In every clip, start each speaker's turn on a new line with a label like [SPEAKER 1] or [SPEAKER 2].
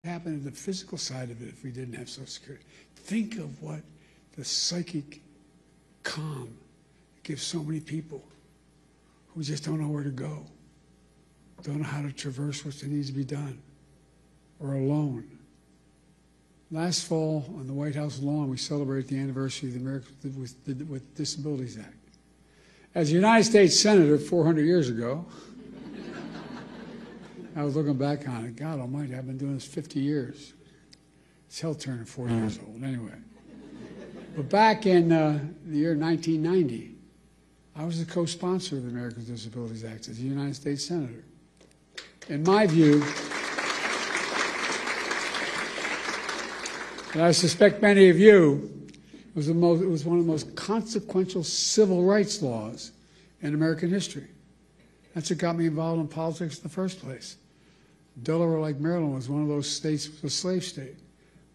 [SPEAKER 1] happen to the physical side of it if we didn't have Social Security. Think of what the psychic calm gives so many people who just don't know where to go, don't know how to traverse what needs to be done, or alone. Last fall, on the White House lawn, we celebrated the anniversary of the Americans with Disabilities Act. As a United States Senator 400 years ago, I was looking back on it. God almighty, I've been doing this 50 years. It's hell turning 40 years old, anyway. But back in the year 1990, I was the co-sponsor of the Americans with Disabilities Act as a United States Senator. In my view, and I suspect many of you, it was one of the most consequential civil rights laws in American history. That's what got me involved in politics in the first place. Delaware, like Maryland, was one of those states, it was a slave state.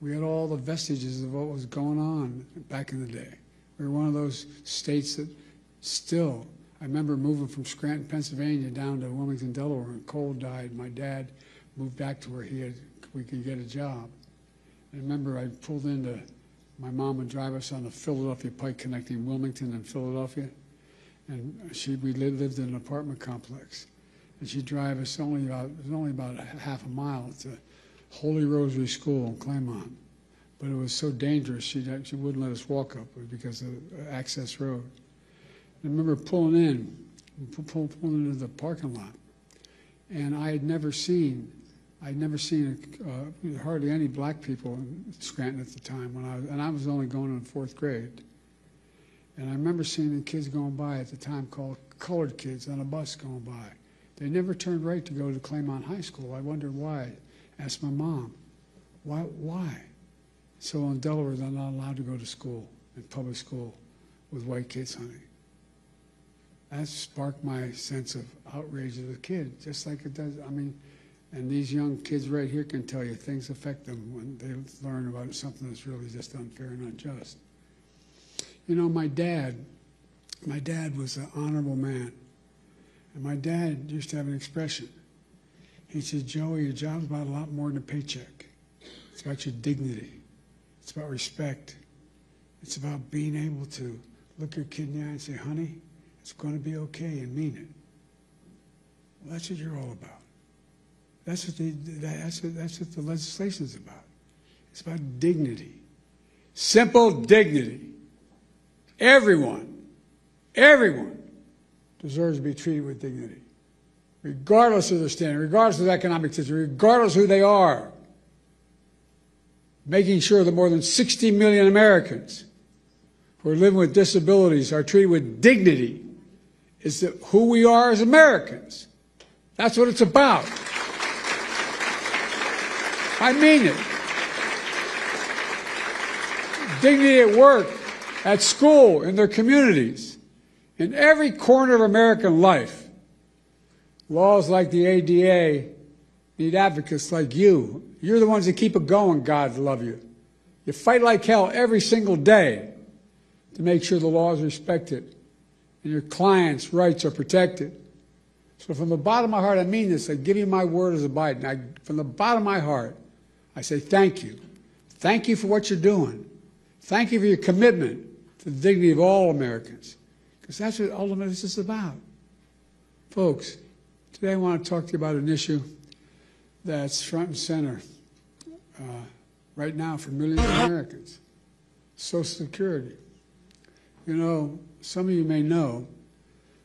[SPEAKER 1] We had all the vestiges of what was going on back in the day. We were one of those states that still, I remember moving from Scranton, Pennsylvania down to Wilmington, Delaware, and Cole died. My dad moved back to where we could get a job. I remember I pulled into, my mom would drive us on the Philadelphia Pike connecting Wilmington and Philadelphia. And we lived in an apartment complex. And she'd drive us it was only about half a mile to Holy Rosary School in Claymont. But it was so dangerous, she wouldn't let us walk up because of access road. I remember pulling into the parking lot. And I had never seen hardly any black people in Scranton at the time and I was only going in 4th grade. And I remember seeing the kids going by at the time called colored kids on a bus going by. They never turned right to go to Claymont High School. I wondered why. Asked my mom, why? So in Delaware, they're not allowed to go to school, in public school, with white kids, honey. That sparked my sense of outrage as a kid, just like it does. I mean, and these young kids right here can tell you things affect them when they learn about something that's really just unfair and unjust. You know, my dad was an honorable man. And my dad used to have an expression. He said, Joey, your job's about a lot more than a paycheck. It's about your dignity. It's about respect. It's about being able to look your kid in the eye and say, honey, it's going to be okay, and mean it. Well, that's what you're all about. That's what the legislation's about. It's about dignity. Simple dignity. Everyone deserves to be treated with dignity, regardless of their standing, regardless of their economic situation, regardless of who they are. Making sure that more than 60 million Americans who are living with disabilities are treated with dignity is who we are as Americans. That's what it's about. I mean it. Dignity at work, at school, in their communities, in every corner of American life. Laws like the ADA need advocates like you. You're the ones that keep it going, God love you. You fight like hell every single day to make sure the law is respected and your clients' rights are protected. So from the bottom of my heart, I mean this. I give you my word as a Biden. From the bottom of my heart, I say thank you. Thank you for what you're doing. Thank you for your commitment to the dignity of all Americans, because that's what ultimately this is about. Folks, today I want to talk to you about an issue that's front and center right now for millions of Americans, Social Security. You know, some of you may know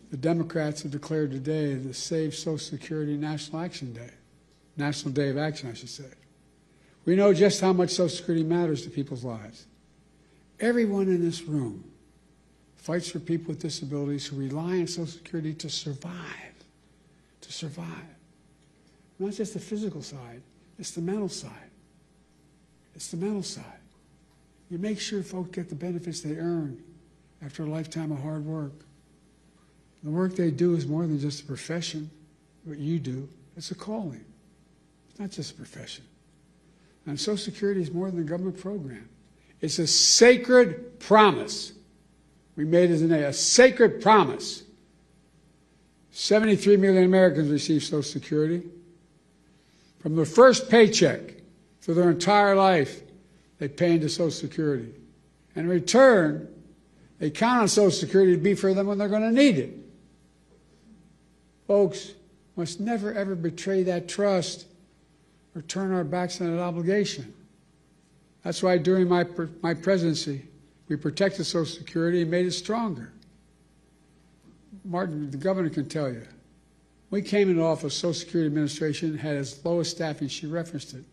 [SPEAKER 1] the Democrats have declared today the Save Social Security National Action Day, National Day of Action, I should say. We know just how much Social Security matters to people's lives. Everyone in this room fights for people with disabilities who rely on Social Security to survive. To survive. Not just the physical side, it's the mental side. It's the mental side. You make sure folks get the benefits they earn after a lifetime of hard work. The work they do is more than just a profession, what you do. It's a calling. It's not just a profession. And Social Security is more than a government program. It's a sacred promise. We made it today, a sacred promise. 73 million Americans receive Social Security. From their first paycheck So their entire life, they pay into Social Security. And in return, they count on Social Security to be for them when they're going to need it. Folks, must never, ever betray that trust or turn our backs on that obligation. That's why during my presidency, we protected Social Security and made it stronger. Martin, the governor, can tell you. We came into office, Social Security Administration had its lowest staffing, she referenced it,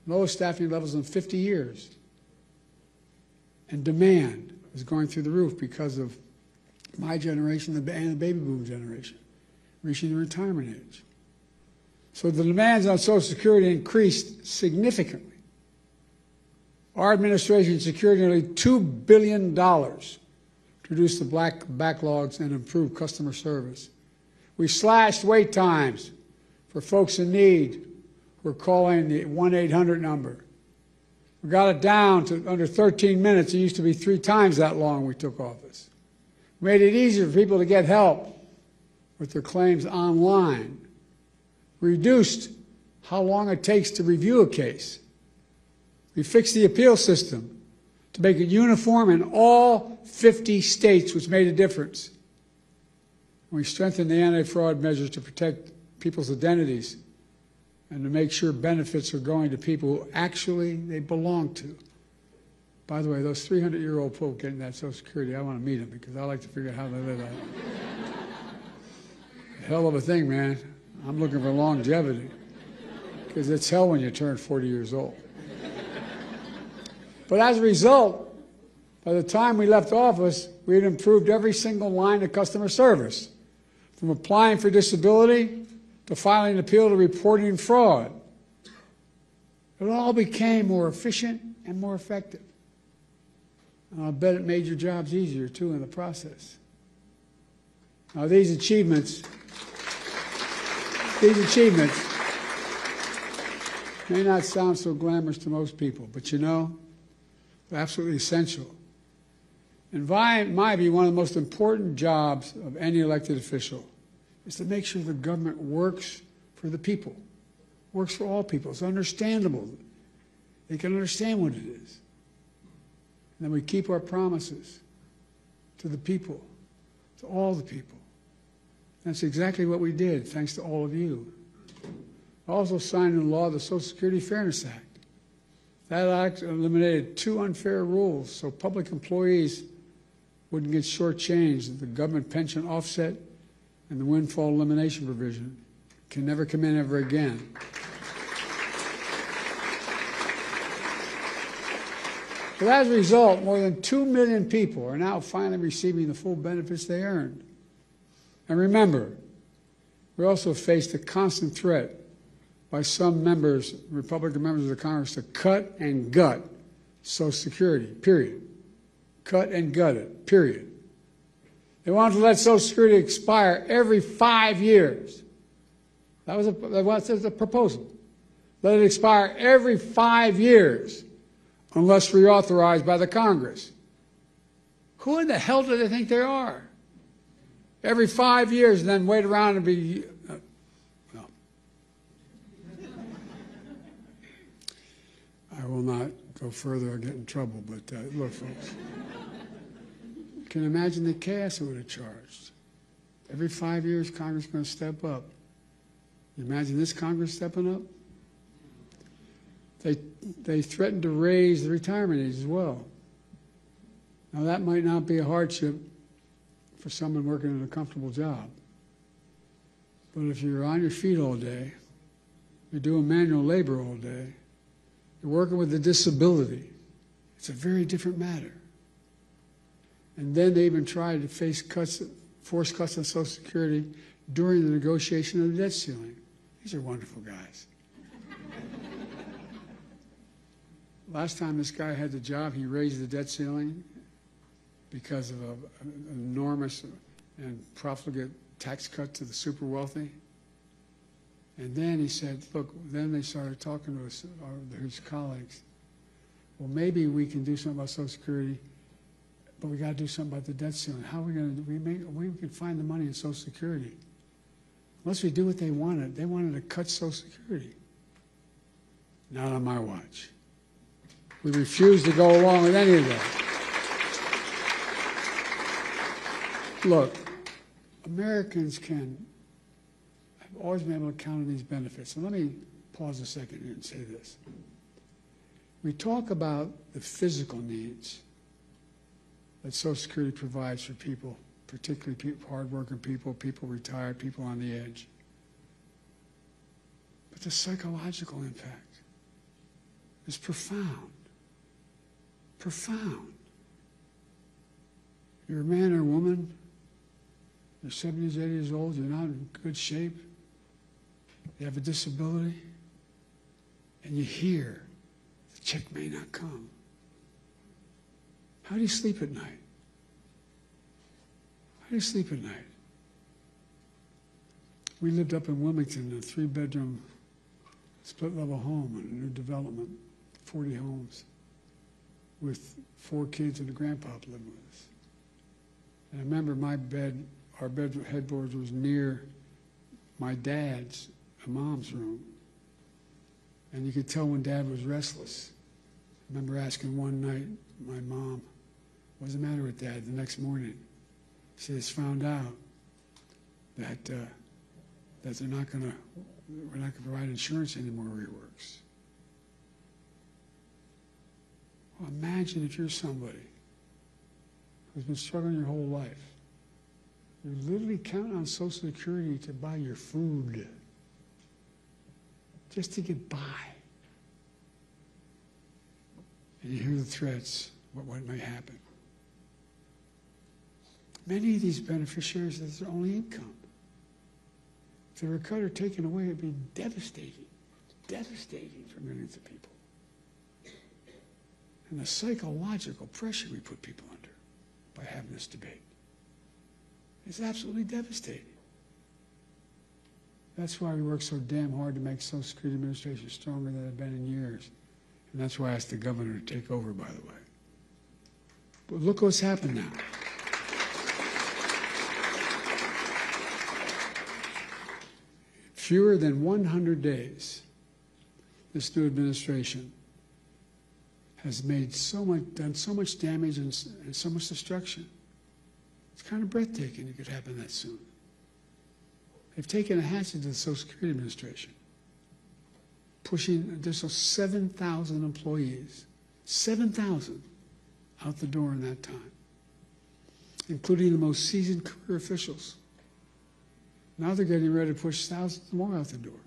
[SPEAKER 1] lowest staffing levels in 50 years. And demand was going through the roof because of my generation and the baby boom generation reaching the retirement age. So the demands on Social Security increased significantly. Our administration secured nearly $2 billion to reduce the backlogs and improve customer service. We slashed wait times for folks in need who are calling the 1-800 number. We got it down to under 13 minutes. It used to be 3 times that long when we took office. We made it easier for people to get help with their claims online. We reduced how long it takes to review a case. We fixed the appeal system to make it uniform in all 50 states, which made a difference. We strengthened the anti-fraud measures to protect people's identities and to make sure benefits are going to people who actually they belong to. By the way, those 300-year-old people getting that Social Security, I want to meet them because I like to figure out how they live out. Hell of a thing, man. I'm looking for longevity because it's hell when you turn 40 years old. But as a result, by the time we left office, we had improved every single line of customer service, from applying for disability to filing an appeal to reporting fraud. It all became more efficient and more effective. And I'll bet it made your jobs easier, too, in the process. Now, these achievements may not sound so glamorous to most people, but you know, they're absolutely essential. And my view, one of the most important jobs of any elected official is to make sure the government works for the people, works for all people. It's understandable. They can understand what it is. And then we keep our promises to the people, to all the people. That's exactly what we did, thanks to all of you. I also signed into law the Social Security Fairness Act. That act eliminated 2 unfair rules so public employees wouldn't get shortchanged. The government pension offset and the windfall elimination provision can never come in ever again. But as a result, more than 2 million people are now finally receiving the full benefits they earned. And remember, we also faced a constant threat by some members, Republican members of the Congress, to cut and gut Social Security, period. Cut and gut it, period. They wanted to let Social Security expire every 5 years. That was a proposal. Let it expire every 5 years unless reauthorized by the Congress. Who in the hell do they think they are? Every 5 years and then wait around and be... no. I will not go further or get in trouble, but look, folks. Can you imagine the chaos it would have charged? Every 5 years, Congress is going to step up. You imagine this Congress stepping up? They threatened to raise the retirement age as well. Now, that might not be a hardship for someone working in a comfortable job. But if you're on your feet all day, you're doing manual labor all day, you're working with a disability, it's a very different matter. And then they even tried to face cuts, force cuts on Social Security during the negotiation of the debt ceiling. These are wonderful guys. Last time this guy had the job, he raised the debt ceiling because of an enormous and profligate tax cut to the super wealthy. And then he said, look, then they started talking to us, his colleagues. Well, maybe we can do something about Social Security, but we got to do something about the debt ceiling. How are we going to do? We can find the money in Social Security. Unless we do what they wanted to cut Social Security. Not on my watch. We refuse to go along with any of that. Look, Americans have always been able to count on these benefits. And let me pause a second here and say this. We talk about the physical needs that Social Security provides for people, particularly hardworking people, people retired, people on the edge. But the psychological impact is profound. Profound. You're a man or a woman, you're 70s, 80 years old, you're not in good shape, you have a disability, and you hear the check may not come. How do you sleep at night? How do you sleep at night? We lived up in Wilmington in a 3-bedroom split-level home in a new development, 40 homes, with 4 kids and a grandpa living with us. And I remember our headboard was near my dad's and mom's room. And you could tell when Dad was restless. I remember asking one night my mom, "What's the matter with Dad?" The next morning, she has found out that we're not going to provide insurance anymore where he works. Well, imagine if you're somebody who's been struggling your whole life. You're literally counting on Social Security to buy your food, just to get by. And you hear the threats, what may happen. Many of these beneficiaries, that's their only income. If they were cut or taken away, it'd be devastating, devastating for millions of people. And the psychological pressure we put people under by having this debate is absolutely devastating. That's why we work so damn hard to make Social Security Administration stronger than it's been in years. And that's why I asked the governor to take over, by the way. But look what's happened now. Fewer than 100 days, this new administration has made done so much damage and so much destruction. It's kind of breathtaking it could happen that soon. They've taken a hatchet to the Social Security Administration, pushing an additional 7,000 employees, 7,000 out the door in that time, including the most seasoned career officials. Now they're getting ready to push thousands more out the door.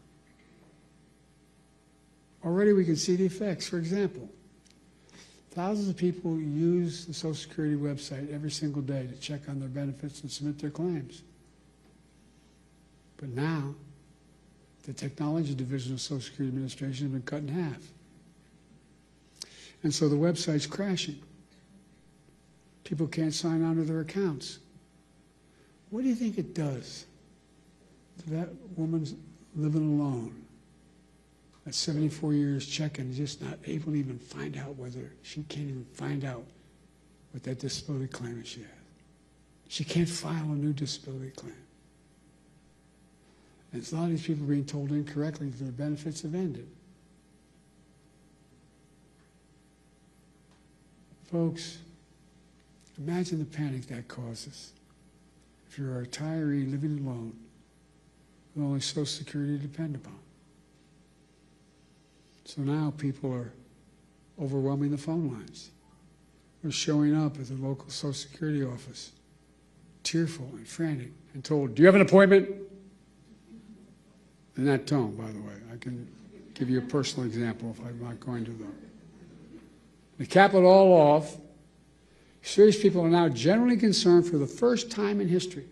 [SPEAKER 1] Already we can see the effects. For example, thousands of people use the Social Security website every single day to check on their benefits and submit their claims. But now, the technology division of Social Security Administration has been cut in half. And so the website's crashing. People can't sign on to their accounts. What do you think it does to that woman's living alone at 74 years checking, just not able to even find out whether she can't even find out what that disability claim is she has. She can't file a new disability claim. And a lot of these people are being told incorrectly that their benefits have ended. Folks, imagine the panic that causes if you're a retiree living alone with only Social Security to depend upon. So now people are overwhelming the phone lines. They're showing up at the local Social Security office, tearful and frantic, and told, "Do you have an appointment?" In that tone, by the way. I can give you a personal example if I'm not going to, though. To cap it all off, serious people are now generally concerned for the first time in history,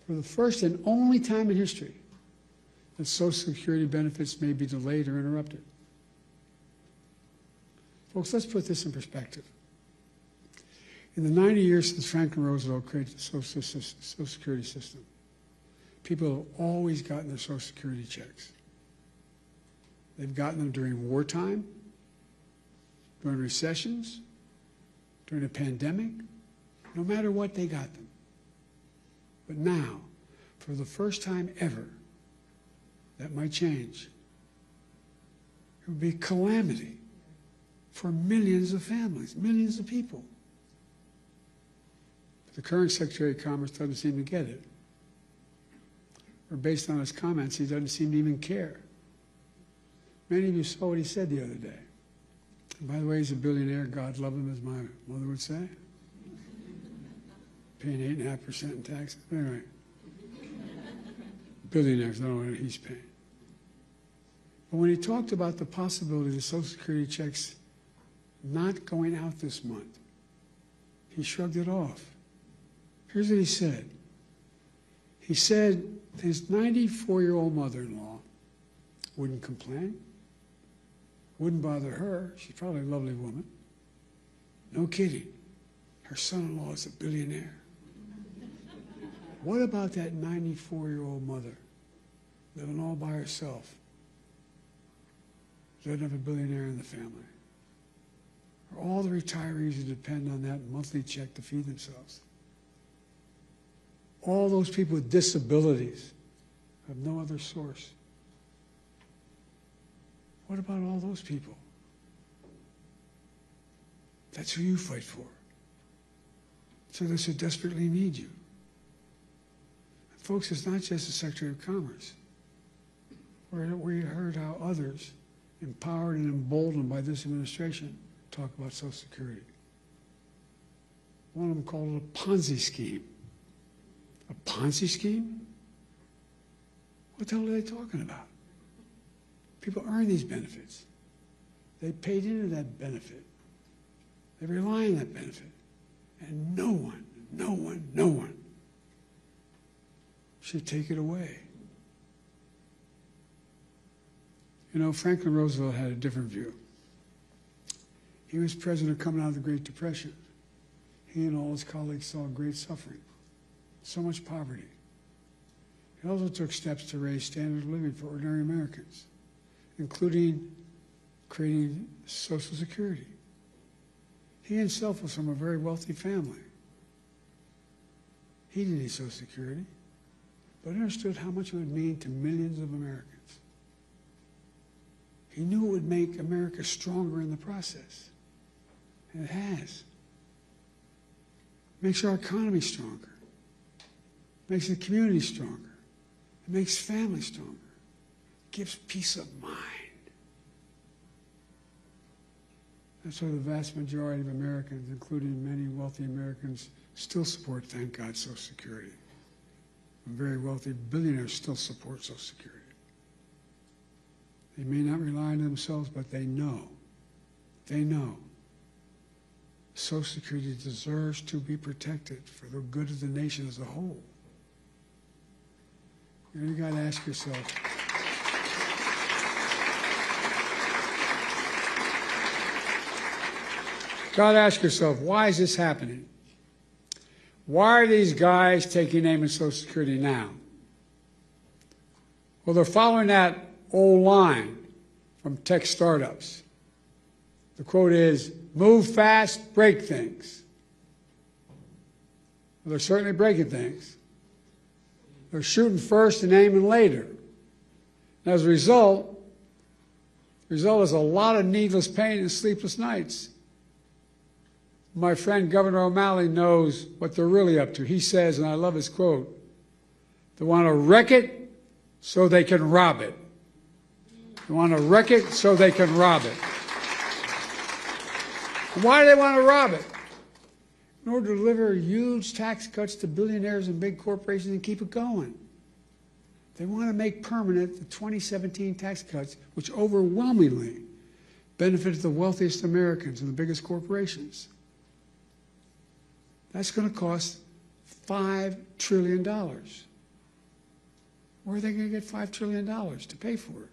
[SPEAKER 1] for the first and only time in history, that Social Security benefits may be delayed or interrupted. Folks, let's put this in perspective. In the 90 years since Franklin Roosevelt created the Social Security system, people have always gotten their Social Security checks. They've gotten them during wartime, during recessions, during a pandemic. No matter what, they got them. But now, for the first time ever, that might change. It would be calamity for millions of families, millions of people. But the current Secretary of Commerce doesn't seem to get it. Or based on his comments, he doesn't seem to even care. Many of you saw what he said the other day. And by the way, he's a billionaire. God love him, as my mother would say. Paying 8.5% in taxes. Anyway, billionaires, I don't know what he's paying. But when he talked about the possibility of the Social Security checks not going out this month, he shrugged it off. Here's what he said. He said his 94-year-old mother-in-law wouldn't complain, wouldn't bother her. She's probably a lovely woman. No kidding. Her son-in-law is a billionaire. What about that 94-year-old mother living all by herself? Doesn't have a billionaire in the family. Or all the retirees who depend on that monthly check to feed themselves. All those people with disabilities have no other source. What about all those people? That's who you fight for. So those who desperately need you. And folks, it's not just the Secretary of Commerce. We heard how others, empowered and emboldened by this administration, talk about Social Security. One of them called it a Ponzi scheme. A Ponzi scheme? What the hell are they talking about? People earn these benefits. They paid into that benefit. They rely on that benefit. And no one should take it away. You know, Franklin Roosevelt had a different view. He was president coming out of the Great Depression. He and all his colleagues saw great suffering, so much poverty. He also took steps to raise standard of living for ordinary Americans, including creating Social Security. He himself was from a very wealthy family. He didn't need Social Security, but understood how much it would mean to millions of Americans. He knew it would make America stronger in the process, and it has. It makes our economy stronger. It makes the community stronger. It makes families stronger. It gives peace of mind. That's why the vast majority of Americans, including many wealthy Americans, still support, thank God, Social Security. And very wealthy billionaires still support Social Security. They may not rely on themselves, but they know. Social Security deserves to be protected for the good of the nation as a whole. You got to ask yourself, why is this happening? Why are these guys taking aim at Social Security now? Well, they're following that old line from tech startups. The quote is, move fast, break things. Well, they're certainly breaking things. They're shooting first and aiming later. And as a result, the result is a lot of needless pain and sleepless nights. My friend Governor O'Malley knows what they're really up to. He says, and I love his quote, they want to wreck it so they can rob it. They want to wreck it so they can rob it. And why do they want to rob it? In order to deliver huge tax cuts to billionaires and big corporations and keep it going. They want to make permanent the 2017 tax cuts, which overwhelmingly benefited the wealthiest Americans and the biggest corporations. That's going to cost $5 trillion. Where are they going to get $5 trillion to pay for it?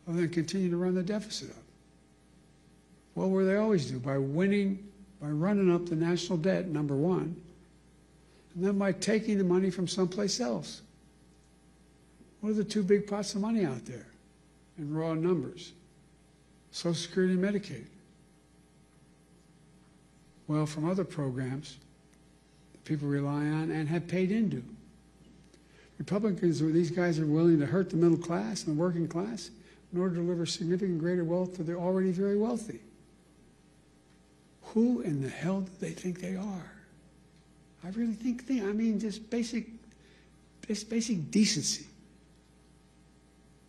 [SPEAKER 1] Other than continue to run the deficit up? Well, where they always do, by running up the national debt, number one, and then by taking the money from someplace else. What are the two big pots of money out there in raw numbers? Social Security and Medicaid. Well, from other programs that people rely on and have paid into. Republicans, these guys are willing to hurt the middle class and the working class, in order to deliver significant greater wealth to the already very wealthy. Who in the hell do they think they are? I really think I mean, just basic decency.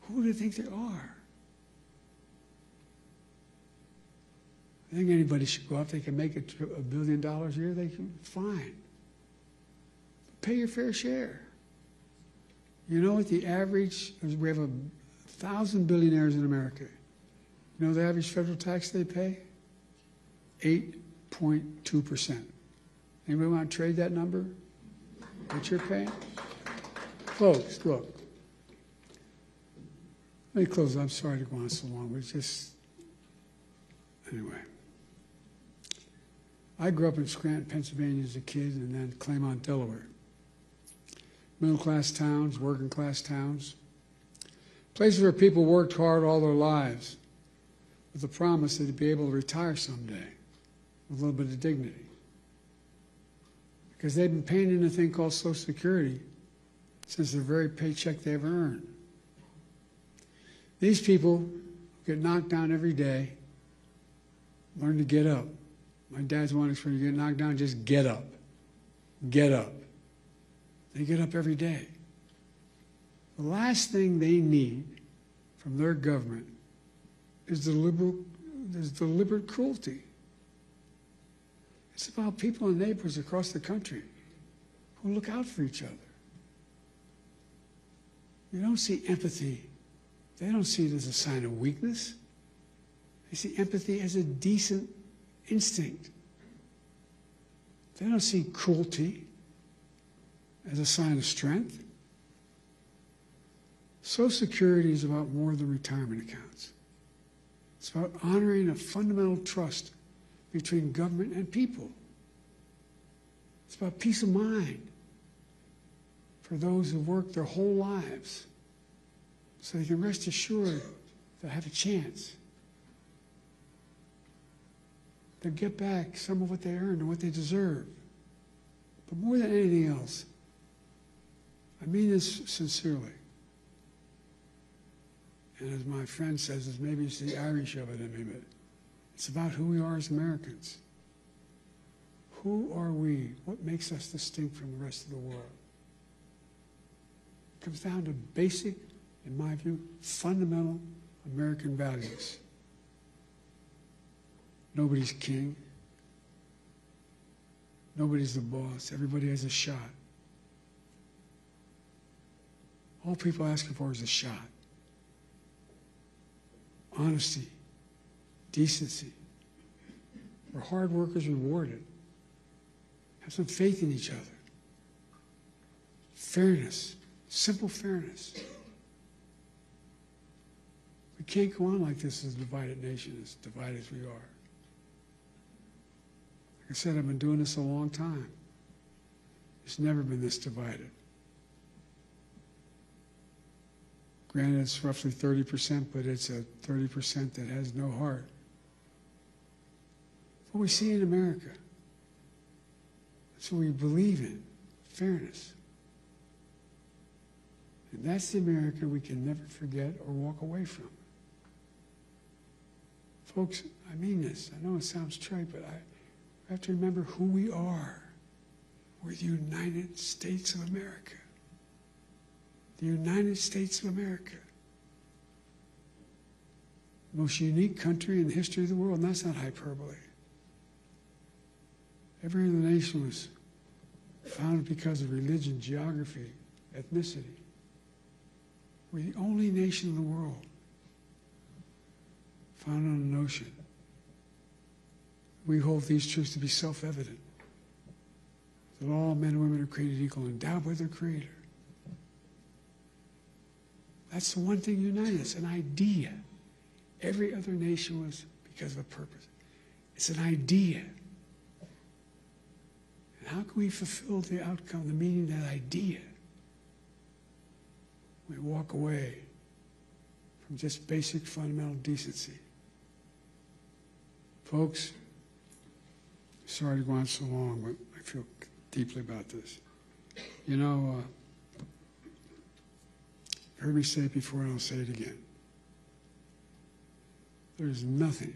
[SPEAKER 1] Who do they think they are? I think anybody should go out. They can make $1 billion a year. They can, fine. Pay your fair share. You know what the average? We have 1,000 billionaires in America. You know the average federal tax they pay? 8.2%. Anybody want to trade that number? What you're paying? Folks, look. Let me close. I'm sorry to go on so long, but it's just anyway. I grew up in Scranton, Pennsylvania as a kid, and then Claymont, Delaware. Middle-class towns, working-class towns. Places where people worked hard all their lives with the promise that they'd be able to retire someday with a little bit of dignity. Because they've been paying in a thing called Social Security since the very paycheck they ever earned. These people get knocked down every day, learn to get up. My dad's one expression: you get knocked down, just get up. Get up. They get up every day. The last thing they need from their government is deliberate cruelty. It's about people and neighbors across the country who look out for each other. You don't see empathy. They don't see it as a sign of weakness. They see empathy as a decent instinct. They don't see cruelty as a sign of strength. Social Security is about more than retirement accounts. It's about honoring a fundamental trust between government and people. It's about peace of mind for those who work their whole lives so they can rest assured they'll have a chance. They'll get back some of what they earned and what they deserve. But more than anything else, I mean this sincerely. And as my friend says, maybe it's the Irish of it in me, but it's about who we are as Americans. Who are we? What makes us distinct from the rest of the world? It comes down to basic, in my view, fundamental American values. Nobody's king. Nobody's the boss. Everybody has a shot. All people are asking for is a shot. Honesty, decency. Where hard work is rewarded. Have some faith in each other. Fairness, simple fairness. We can't go on like this as a divided nation, as divided as we are. Like I said, I've been doing this a long time. It's never been this divided. Granted, it's roughly 30%, but it's a 30% that has no heart. What we see in America, that's what we believe in, fairness. And that's the America we can never forget or walk away from. Folks, I mean this. I know it sounds trite, but I have to remember who we are. We're the United States of America. The United States of America. The most unique country in the history of the world, and that's not hyperbole. Every other nation was founded because of religion, geography, ethnicity. We're the only nation in the world founded on an ocean. We hold these truths to be self-evident, that all men and women are created equal, endowed by their Creator. That's the one thing united us, an idea. Every other nation was because of a purpose. It's an idea. And how can we fulfill the outcome, the meaning of that idea? We walk away from just basic fundamental decency. Folks, sorry to go on so long, but I feel deeply about this. You know, you heard me say it before, and I'll say it again. There's nothing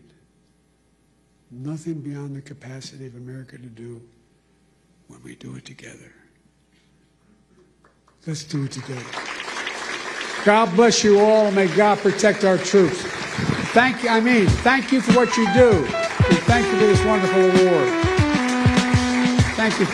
[SPEAKER 1] beyond the capacity of America to do when we do it together. Let's do it together. God bless you all, and may God protect our troops. Thank you for what you do, and thank you for this wonderful award. Thank you.